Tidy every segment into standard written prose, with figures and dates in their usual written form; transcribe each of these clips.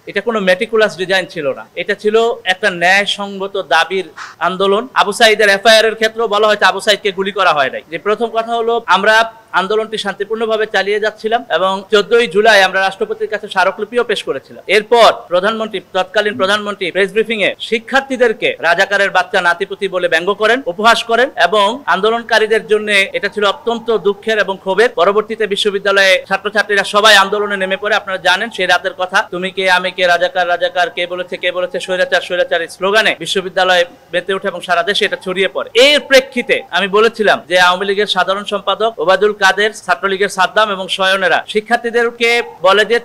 এটা কোনো meticulous design ছিল না, এটা ছিল একটা ন্যায়সঙ্গত দাবির আন্দোলন। আবু সাইদের এফআইআর এর ক্ষেত্রেও বলা হয়েছে আবু সাইদকে গুলি করা হয় নাই। যে প্রথম কথা হলো, আমরা আন্দোলনটি শান্তিপূর্ণভাবে চালিয়ে যাচ্ছিলাম এবং 14ই জুলাই আমরা রাষ্ট্রপতির কাছে স্মারকলিপিও পেশ করেছিলাম। এরপর তৎকালীন প্রধানমন্ত্রী প্রেস ব্রিফিং এ শিক্ষার্থীদেরকে রাজাকারের বাচ্চা নাতিপুতি বলে ব্যঙ্গ করেন, উপহাস করেন এবং আন্দোলনকারীদের জন্য এটা ছিল অত্যন্ত দুঃখের এবং ক্ষোভের। পরবর্তীতে বিশ্ববিদ্যালয়ে ছাত্রছাত্রীরা সবাই আন্দোলনে নেমে পড়ে। আপনারা জানেন সেই রাতের কথা, তুমি কে আমি কে, রাজাকার রাজাকার, কে বলেছে স্বৈরাচার স্বৈরাচার স্লোগানে বিশ্ববিদ্যালয়ে মেতে ওঠে এবং সারা দেশে এটা ছড়িয়ে পড়ে। এর প্রেক্ষিতে আমি বলেছিলাম যে আওয়ামী লীগের সাধারণ সম্পাদক ওবায়দুল কাদের, ছাত্রলীগের সাদ্দাম এবং সয়নেরা শিক্ষার্থীদেরকে বলে যে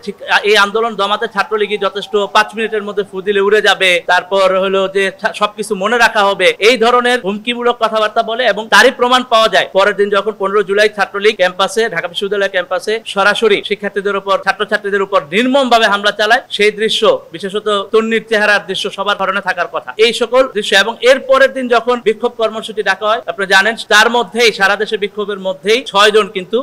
এই আন্দোলন দমাতে ছাত্রলীগই যথেষ্ট, 5 মিনিটের মধ্যে ফু দিলে উড়ে যাবে, তারপর হলো যে সবকিছু মনে রাখা হবে, এই ধরনের হুমকিমূলক কথাবার্তা বলে। এবং তারই প্রমাণ পাওয়া যায় পরের দিন যখন 15 জুলাই ছাত্রলীগ ক্যাম্পাসে, ঢাকা বিশ্ববিদ্যালয় ক্যাম্পাসে সরাসরি শিক্ষার্থীদের উপর, ছাত্রছাত্রীদের উপর নির্মমভাবে হামলা চালায়। সেই দৃশ্য, বিশেষত তন্নির চেহারার দৃশ্য সবার ধারণে থাকার কথা, এই সকল দৃশ্য। এবং এর পরের দিন যখন বিক্ষোভ কর্মসূচি ডাকা হয়, আপনারা জানেন তার মধ্যেই, সারা দেশে বিক্ষোভের মধ্যেই 6 জন কিন্তু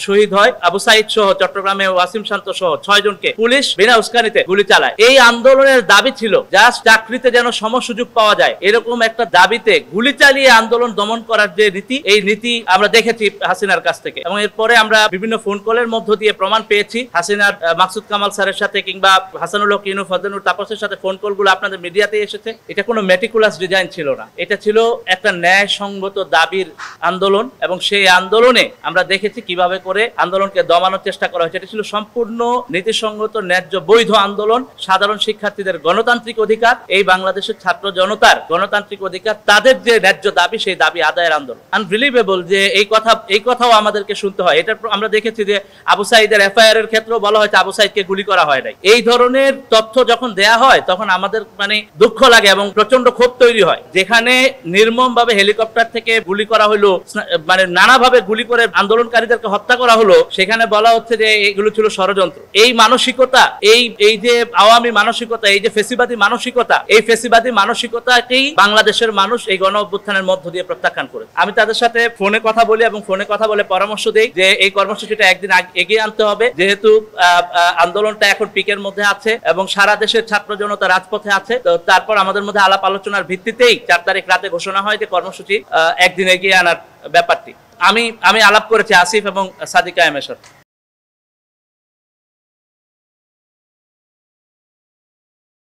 শহীদ হয়। আবু সাইদ সহ, চট্টগ্রামে ওয়াসিম শান্ত সহ 6 জনকে পুলিশ বিনা উস্কানিতে গুলি চালায়। এই আন্দোলনের দাবি ছিল জাস্ট চাকরিতে যেন সমসুযোগ পাওয়া যায়, এরকম একটা দাবিতে গুলি চালিয়ে আন্দোলন দমন করার যে রীতি, এই নীতি আমরা দেখেছি হাসিনার কাছ থেকে। এবং এরপরে আমরা বিভিন্ন ফোন কলের মধ্য দিয়ে প্রমাণ পেয়েছি হাসিনার মাকসুদ কামাল স্যারের সাথে কিংবা হাসানুল হক ইনু, ফজলুর তাপসের সাথে ফোন কলগুলো আপনাদের মিডিয়াতে এসেছে। এটা কোনো মেটিকুলাস ডিজাইন ছিল না, এটা ছিল একটা ন্যায়সঙ্গত দাবির আন্দোলন। এবং সেই আন্দোলনে আমরা দেখেছি কিভাবে করে আন্দোলনকে দমানোর চেষ্টা করা হয়েছে। এটা ছিল সম্পূর্ণ নীতিসঙ্গত, ন্যায্য, বৈধ আন্দোলন। সাধারণ শিক্ষার্থীদের গণতান্ত্রিক অধিকার, এই বাংলাদেশের ছাত্র জনতার গণতান্ত্রিক অধিকার, তাদের যে ন্যায্য দাবি, সেই দাবি আদায়ের আন্দোলন। আনবিলিভেবল যে এই কথাও আমাদেরকে শুনতে হয়। এটা আমরা দেখেছি যে আবু সাইদের এফআইআর এর ক্ষেত্রেও বলা হয়েছে আবু সাইদকে গুলি করা হয় নাই। এই ধরনের তথ্য যখন দেয়া হয় তখন আমাদের দুঃখ লাগে এবং প্রচন্ড ক্ষোভ তৈরি হয়। যেখানে নির্মম ভাবে হেলিকপ্টার থেকে গুলি করা হলো, নানাভাবে গুলি করে আন্দোলনকারীদেরকে হত্যা করা হলো, সেখানে বলা হচ্ছে যে এগুলো ছিল ষড়যন্ত্র। এই মানসিকতা, এই যে আওয়ামী মানসিকতা, এই যে ফেসিবাদী মানসিকতা, এই ফেসিবাদী মানসিকতাকেই বাংলাদেশের মানুষ এই গণ অভ্যুত্থানের মধ্য দিয়ে প্রত্যাখ্যান করে। আমি তাদের সাথে ফোনে কথা বলি এবং ফোনে কথা বলে পরামর্শ দেই যে এই কর্মসূচিটা একদিন এগিয়ে আনতে হবে, যেহেতু আন্দোলনটা এখন পিকের মধ্যে আছে এবং সারা দেশের ছাত্র জনতা রাজপথে আছে। তো তারপর আমাদের মধ্যে আলাপ আলোচনার ভিত্তিতেই 4 তারিখ রাতে ঘোষণা হয় যে কর্মসূচি একদিন এগিয়ে আনার ব্যাপারটি। আমি আলাপ করেছি আসিফ এবং সাদিকা এমের সাথে।